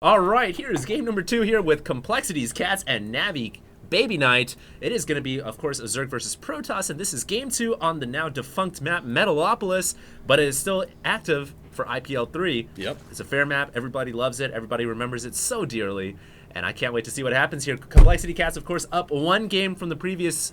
All right, here's game number 2 here with Complexities, CatZ, and Navi, BabyKnight. It is going to be, of course, a Zerg versus Protoss, and this is game 2 on the now defunct map Metalopolis, but it is still active for IPL 3. Yep. It's a fair map. Everybody loves it. Everybody remembers it so dearly, and I can't wait to see what happens here. Complexity CatZ, of course, up 1 game from the previous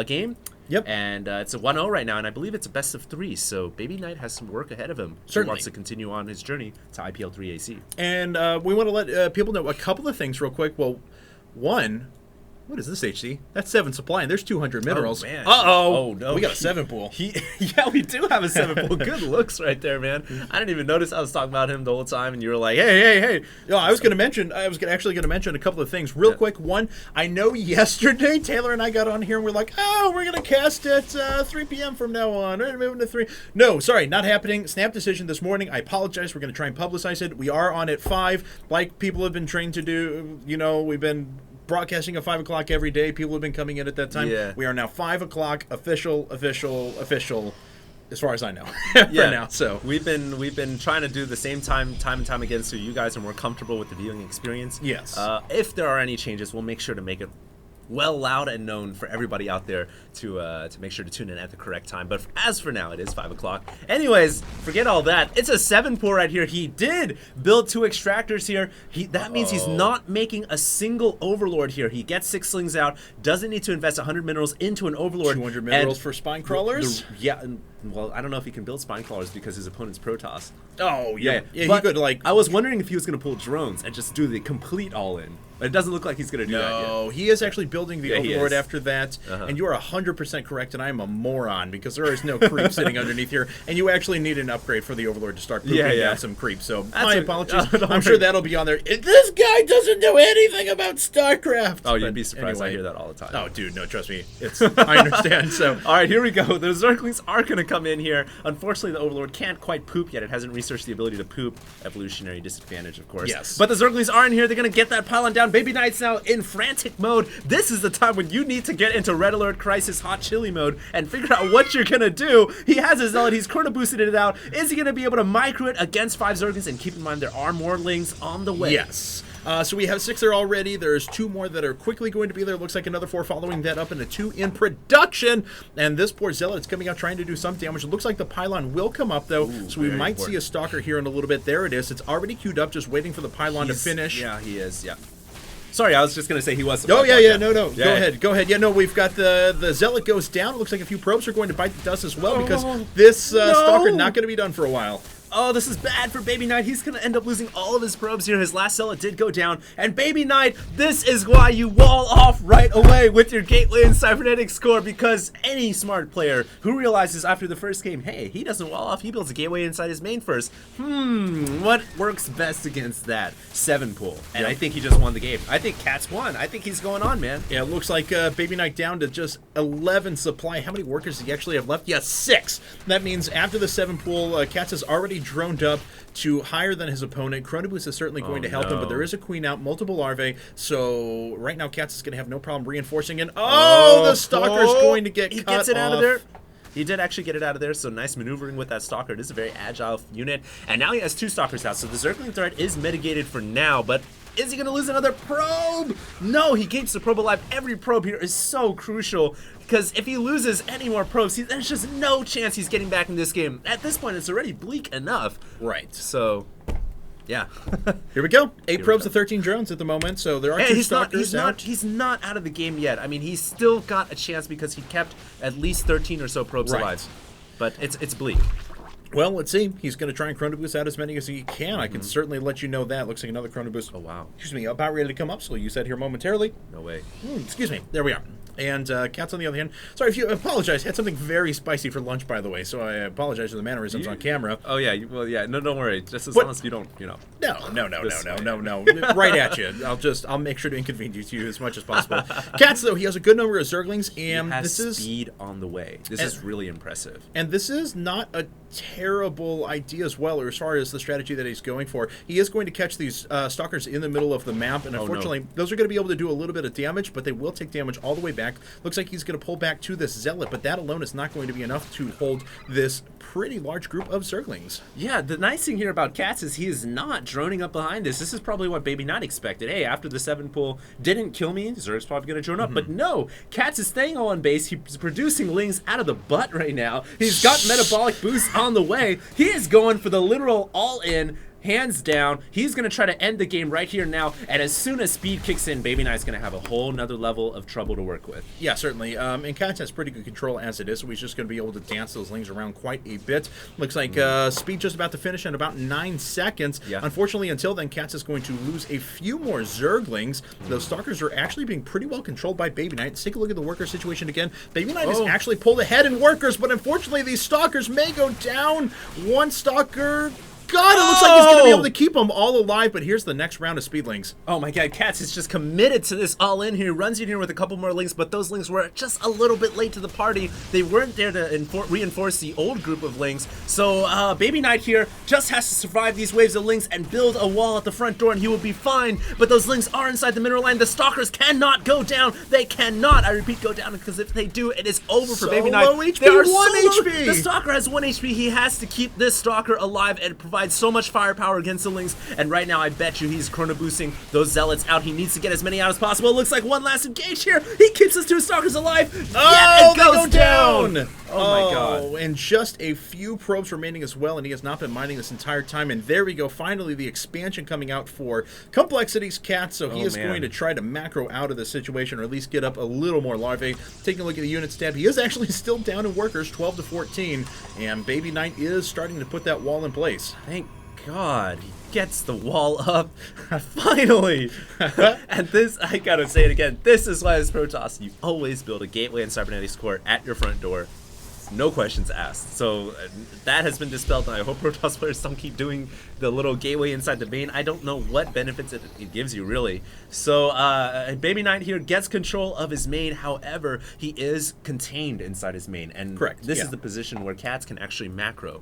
game. Yep. And it's a 1-0 right now, and I believe it's a best of 3, so BabyKnight has some work ahead of him. Certainly. He wants to continue on his journey to IPL 3 AC. And we want to let people know a couple of things real quick. Well, one, what is this, HC? That's 7 supply, and there's 200 minerals. Oh, man. Uh-oh. Oh, no. We got a 7 pool. Yeah, we do have a 7 pool. Good looks right there, man. I didn't even notice I was talking about him the whole time, and you were like, hey. No, I was actually going to mention a couple of things real quick. One, I know yesterday Taylor and I got on here and we're like, oh, we're going to cast at 3 p.m. from now on. We're moving to 3. No, sorry, not happening. Snap decision this morning. I apologize. We're going to try and publicize it. We are on at 5, like people have been trained to do. You know, we've been broadcasting at 5 o'clock every day. People have been coming in at that time. Yeah. We are now 5 o'clock official, as far as I know. For now. So we've been trying to do the same time and time again, so you guys are more comfortable with the viewing experience. Yes. If there are any changes, we'll make sure to make it well loud and known for everybody out there to make sure to tune in at the correct time. But as for now, it is 5 o'clock. Anyways, forget all that. It's a 7 pool right here. He did build 2 extractors here. That means he's not making a single overlord here. He gets 6 slings out, doesn't need to invest 100 minerals into an overlord. 200 minerals for spine crawlers? Well, I don't know if he can build spine crawlers because his opponent's Protoss. Oh, yeah. He could, like... I was wondering if he was going to pull drones and just do the complete all-in. But it doesn't look like he's going to do that yet. No, he is actually building the Overlord after that. Uh-huh. And you are 100% correct, and I am a moron because there is no creep sitting underneath here. And you actually need an upgrade for the Overlord to start pooping down some creep. So my apologies. I'm sure that'll be on there. This guy doesn't know anything about StarCraft. Oh, you'd be surprised. Anyway. I hear that all the time. Oh, dude, no, trust me. I understand. So, all right, here we go. The Zerglings are going to come in here. Unfortunately, the Overlord can't quite poop yet. It hasn't researched the ability to poop. Evolutionary disadvantage, of course. Yes. But the Zerglings are in here. They're going to get that pylon down. BabyKnight's now in frantic mode. This is the time when you need to get into Red Alert Crisis Hot Chili mode and figure out what you're going to do. He has his Zealot. He's chrono boosted it out. Is he going to be able to micro it against 5 Zerglings? And keep in mind, there are more lings on the way. Yes. So we have 6 there already. There's 2 more that are quickly going to be there. Looks like another 4 following that up, and a 2 in production. And this poor Zealot is coming out trying to do some damage. It looks like the pylon will come up, though. Ooh, so we might see a Stalker here in a little bit. There it is. It's already queued up, just waiting for the pylon to finish. Yeah, he is. Yeah. Sorry, I was just going to say he was. Oh, yeah. No. Go ahead. Yeah, no, we've got the Zealot goes down. It looks like a few probes are going to bite the dust as well because this Stalker not going to be done for a while. Oh, this is bad for BabyKnight. He's going to end up losing all of his probes here. His last Zealot did go down. And BabyKnight, this is why you wall off right away with your Gateway and Cybernetics core, because any smart player who realizes after the first game, hey, he doesn't wall off, he builds a Gateway inside his main first. What works best against that? 7 pool. And I think he just won the game. I think CatZ won. I think he's going on, man. Yeah, it looks like BabyKnight down to just 11 supply. How many workers does he actually have left? Yeah, 6. That means after the 7 pool, CatZ has already droned up to higher than his opponent. Chrono Boost is certainly going to help him, but there is a queen out, multiple larvae, so right now CatZ is going to have no problem reinforcing it. The Stalker's going to get cut off. He gets it out of there. He did actually get it out of there, so nice maneuvering with that Stalker. It is a very agile unit, and now he has 2 Stalkers out, so the Zergling threat is mitigated for now, but is he going to lose another probe? No, he keeps the probe alive. Every probe here is so crucial, because if he loses any more probes, there's just no chance he's getting back in this game. At this point, it's already bleak enough. Right. So, yeah. Here we go. 8 probes to 13 drones at the moment, so there are 2 Stalkers out. He's not out of the game yet. I mean, he's still got a chance because he kept at least 13 or so probes alive. But it's bleak. Well, let's see. He's going to try and Chrono Boost out as many as he can. I can certainly let you know that. Looks like another Chrono Boost. Oh, wow. Excuse me, about ready to come up, so you said here momentarily. No way. Excuse me. There we are. And CatZ on the other hand. Sorry if you apologize. Had something very spicy for lunch, by the way, so I apologize for the mannerisms on camera. Oh, yeah. Well, yeah. No, don't worry. Just as long as you don't, No. Right at you. I'll make sure to inconvenience you as much as possible. CatZ, though, he has a good number of Zerglings, and this is speed on the way. This is really impressive. And this is not a terrible idea as well, or as far as the strategy that he's going for. He is going to catch these Stalkers in the middle of the map, and unfortunately, those are going to be able to do a little bit of damage, but they will take damage all the way back back. Looks like he's going to pull back to this Zealot, but that alone is not going to be enough to hold this pretty large group of Zerglings. Yeah, the nice thing here about CatZ is he is not droning up behind this. This is probably what BabyKnight expected. Hey, after the 7 pull didn't kill me, Zerg's probably going to drone up. But no, CatZ is staying on base. He's producing lings out of the butt right now. He's got metabolic boost on the way. He is going for the literal all-in. Hands down, he's going to try to end the game right here now, and as soon as speed kicks in, BabyKnight's going to have a whole nother level of trouble to work with. Yeah, certainly. And CatZ has pretty good control as it is, so he's just going to be able to dance those lings around quite a bit. Looks like speed just about to finish in about 9 seconds. Yeah. Unfortunately, until then, CatZ is going to lose a few more Zerglings. Those Stalkers are actually being pretty well controlled by BabyKnight. Let's take a look at the worker situation again. BabyKnight is actually pulled ahead in workers, but unfortunately, these Stalkers may go down. One Stalker... God, it looks like he's going to be able to keep them all alive, but here's the next round of Speedlings. Oh my god, CatZ is just committed to this all-in here. Runs in here with a couple more lings, but those lings were just a little bit late to the party. They weren't there to reinforce the old group of lings. So BabyKnight here just has to survive these waves of lings and build a wall at the front door, and he will be fine. But those lings are inside the mineral line. The Stalkers cannot go down. They cannot, I repeat, go down, because if they do, it is over for BabyKnight. Low HP, 1 HP. The Stalker has 1 HP. He has to keep this Stalker alive and provide so much firepower against the lings. And right now, I bet you he's chrono boosting those Zealots out. He needs to get as many out as possible. It looks like one last engage here. He keeps his 2 Stalkers alive. Oh, it goes down. Oh my god. And just a few probes remaining as well, and he has not been mining this entire time. And there we go. Finally, the expansion coming out for Complexity's CatZ. So he is going to try to macro out of the situation, or at least get up a little more larvae. Taking a look at the units tab, he is actually still down in workers, 12 to 14. And BabyKnight is starting to put that wall in place. Thank God, he gets the wall up finally. And this, I gotta say it again, this is why as Protoss you always build a gateway and cybernetics core at your front door, no questions asked. So that has been dispelled, and I hope Protoss players don't keep doing the little gateway inside the main. I don't know what benefits it gives you, really. So BabyKnight here gets control of his main. However, he is contained inside his main, and this is the position where CatZ can actually macro.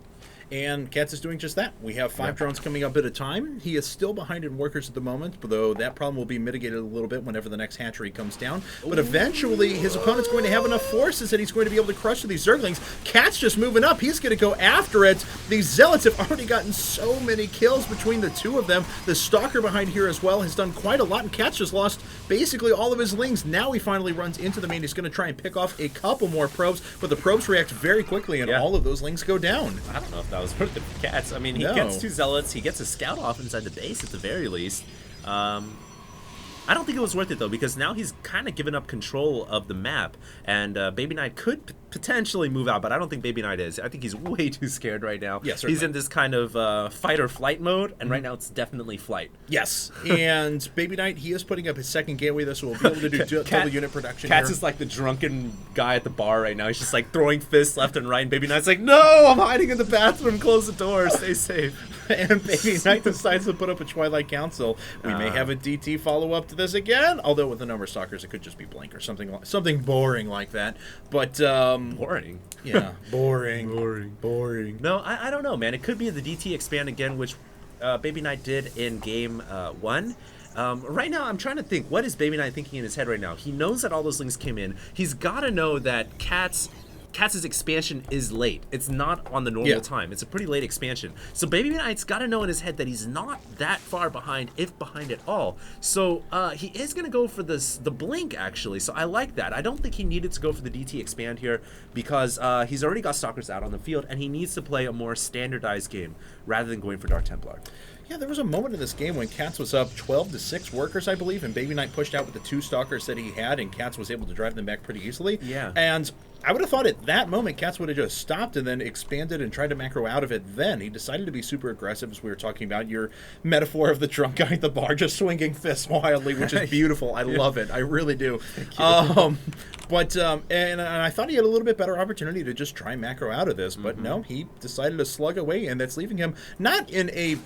And CatZ is doing just that. We have 5 drones coming up at a time. He is still behind in workers at the moment, though that problem will be mitigated a little bit whenever the next hatchery comes down. But eventually, his opponent's going to have enough forces that he's going to be able to crush these Zerglings. CatZ just moving up. He's going to go after it. These Zealots have already gotten so many kills between the 2 of them. The Stalker behind here as well has done quite a lot, and CatZ just lost basically all of his lings. Now he finally runs into the main. He's going to try and pick off a couple more probes, but the probes react very quickly, and all of those lings go down. I don't know if that was worth it for CatZ. I mean, he gets 2 Zealots, he gets a scout off inside the base at the very least. I don't think it was worth it though, because now he's kind of given up control of the map, and BabyKnight could potentially move out, but I don't think BabyKnight is. I think he's way too scared right now. Yes, he's in this kind of fight or flight mode, and right now it's definitely flight. Yes, and BabyKnight, he is putting up his second gateway, though, so we'll be able to do total unit production. CatZ is like the drunken guy at the bar right now. He's just like throwing fists left and right, and BabyKnight's like, no, I'm hiding in the bathroom, close the door, stay safe. And BabyKnight decides to put up a Twilight Council. We may have a DT follow-up to this again, although with the number of Stalkers, it could just be blank or something boring like that. But, boring? Yeah, boring. No, I don't know, man. It could be the DT expand again, which BabyKnight did in game 1. Right now, I'm trying to think, what is BabyKnight thinking in his head right now? He knows that all those lings came in. He's got to know that CatZ's expansion is late. It's not on the normal time. It's a pretty late expansion. So BabyKnight's got to know in his head that he's not that far behind, if behind at all. So he is going to go for the blink, actually. So I like that. I don't think he needed to go for the DT expand here, because he's already got Stalkers out on the field, and he needs to play a more standardized game rather than going for Dark Templar. Yeah, there was a moment in this game when CatZ was up 12 to 6 workers, I believe, and BabyKnight pushed out with the 2 Stalkers that he had, and CatZ was able to drive them back pretty easily. Yeah. And I would have thought at that moment CatZ would have just stopped and then expanded and tried to macro out of it then. He decided to be super aggressive, as we were talking about. Your metaphor of the drunk guy at the bar just swinging fists wildly, which is beautiful. I love it. I really do. And I thought he had a little bit better opportunity to just try and macro out of this, but no, he decided to slug away, and that's leaving him not in a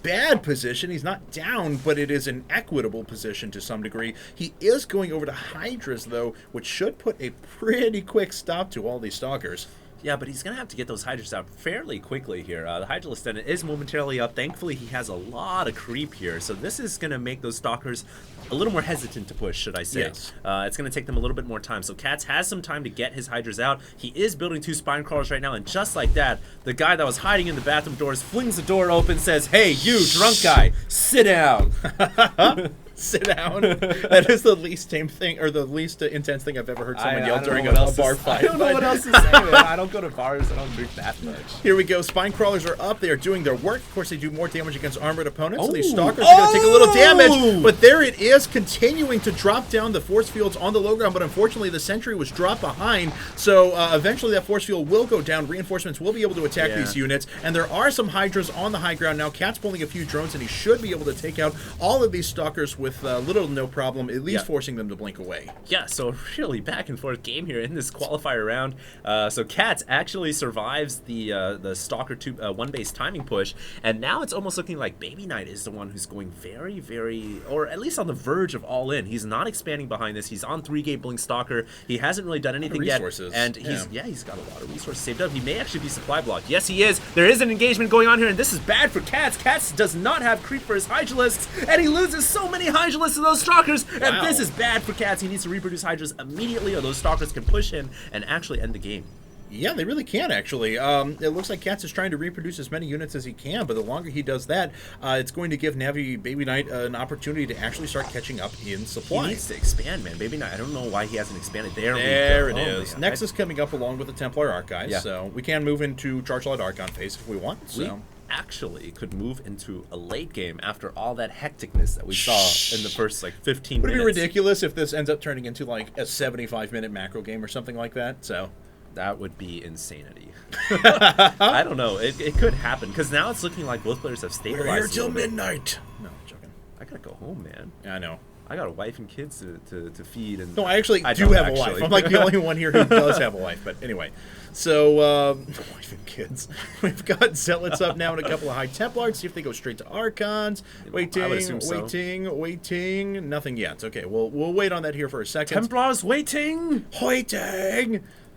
bad position. He's not down, but it is an equitable position to some degree. He is going over to Hydras, though, which should put a pretty quick stop to all these Stalkers. Yeah, but he's going to have to get those Hydras out fairly quickly here. The Hydralisk then is momentarily up. Thankfully, he has a lot of creep here, so this is going to make those Stalkers a little more hesitant to push, should I say. Yes. It's going to take them a little bit more time. So CatZ has some time to get his Hydras out. He is building 2 Spine Crawlers right now, and just like that, the guy that was hiding in the bathroom doors flings the door open, says, "Hey, you drunk guy, sit down." Sit down. That is the least tame thing, or the least intense thing I've ever heard someone yell during a bar fight. I don't know what else to say, man. I don't go to bars. I don't drink that much. Here we go. Spine Crawlers are up. They are doing their work. Of course, they do more damage against armored opponents, so these Stalkers are going to take a little damage. But there it is, continuing to drop down the force fields on the low ground, but unfortunately the sentry was dropped behind, so eventually that force field will go down. Reinforcements will be able to attack these units, and there are some Hydras on the high ground now. CatZ pulling a few drones, and he should be able to take out all of these Stalkers with little to no problem, at least forcing them to blink away. Yeah, so really back and forth game here in this qualifier round. So CatZ actually survives the Stalker 1 base timing push, and now it's almost looking like BabyKnight is the one who's going very, very, or at least on the verge of all in. He's not expanding behind this. He's on 3-gate blink Stalker. He hasn't really done anything yet, and he's got a lot of resources saved up. He may actually be supply blocked. Yes, he is. There is an engagement going on here, and this is bad for CatZ. CatZ does not have creep for his Hydralisks, and he loses so many Hydralisks to those Stalkers, and this is bad for CatZ. He needs to reproduce Hydras immediately, or those Stalkers can push in and actually end the game. Yeah, they really can, actually. It looks like CatZ is trying to reproduce as many units as he can, but the longer he does that, it's going to give Navi BabyKnight an opportunity to actually start catching up in supply. He needs to expand, man. BabyKnight, I don't know why he hasn't expanded. There it is. Nexus coming up along with the Templar Archives, so we can move into Charge Light Archon phase if we want. So. Actually could move into a late game after all that hecticness that we saw in the first 15 minutes. Would it be ridiculous if this ends up turning into like a 75-minute macro game or something like that? So that would be insanity. I don't know. It could happen because now it's looking like both players have stabilized. We're here till midnight. No, I'm joking. I gotta go home, man. Yeah, I know. I got a wife and kids to feed. And no, I actually do have a wife. I'm like the only one here who does have a wife. But anyway, so wife and kids. We've got Zealots up now and a couple of High Templars. See if they go straight to Archons. Waiting. Nothing yet. Okay, we'll wait on that here for a second. Templars waiting.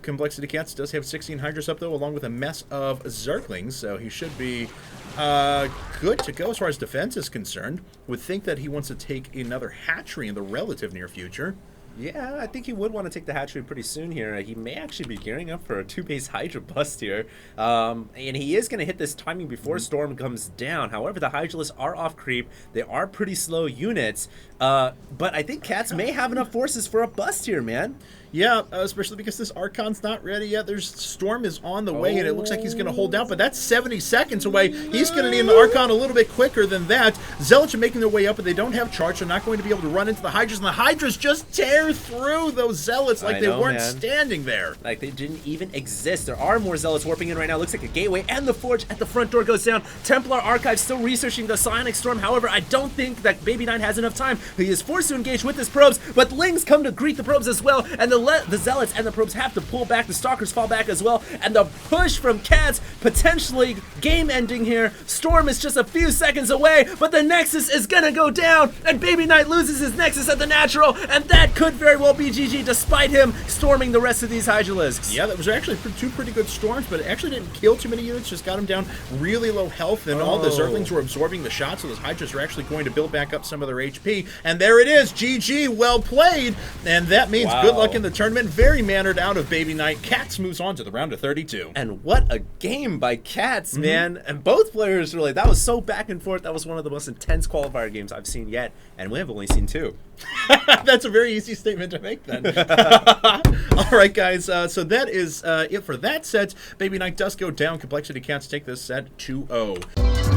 Complexity CatZ does have 16 Hydras up, though, along with a mess of Zerglings, so he should be good to go as far as defense is concerned. Would think that he wants to take another hatchery in the relative near future. Yeah, I think he would want to take the hatchery pretty soon here. He may actually be gearing up for a 2-base Hydra bust here. And he is going to hit this timing before Storm comes down. However, the Hydralisks are off creep. They are pretty slow units. But I think CatZ may have enough forces for a bust here, man. Yeah, especially because this Archon's not ready yet. There's Storm is on the way, and it looks like he's going to hold out, but that's 70 seconds away. He's going to need an Archon a little bit quicker than that. Zealots are making their way up, but they don't have charge. They're not going to be able to run into the Hydras, and the Hydras just tear through those Zealots like they weren't standing there. Like they didn't even exist. There are more Zealots warping in right now. Looks like a gateway, and the Forge at the front door goes down. Templar Archive still researching the Psionic Storm. However, I don't think that BabyKnight has enough time. He is forced to engage with his probes, but Lings come to greet the probes as well, and the Zealots and the probes have to pull back. The Stalkers fall back as well, and the push from CatZ potentially game ending here. Storm is just a few seconds away, but the Nexus is gonna go down, and BabyKnight loses his Nexus at the natural, and that could very well be GG despite him storming the rest of these Hydralisks. Yeah, that was actually two pretty good storms, but it actually didn't kill too many units, just got him down really low health, and all the Zerglings were absorbing the shots, so those Hydras are actually going to build back up some of their HP, and there it is, GG, well played, and that means good luck in the tournament. Very mannered out of BabyKnight. CatZ moves on to the round of 32. And what a game by CatZ, man. And both players, really, that was so back and forth. That was one of the most intense qualifier games I've seen yet, and we have only seen 2. That's a very easy statement to make then. All right, guys, so that is it for that set. BabyKnight does go down. Complexity CatZ take this set 2-0.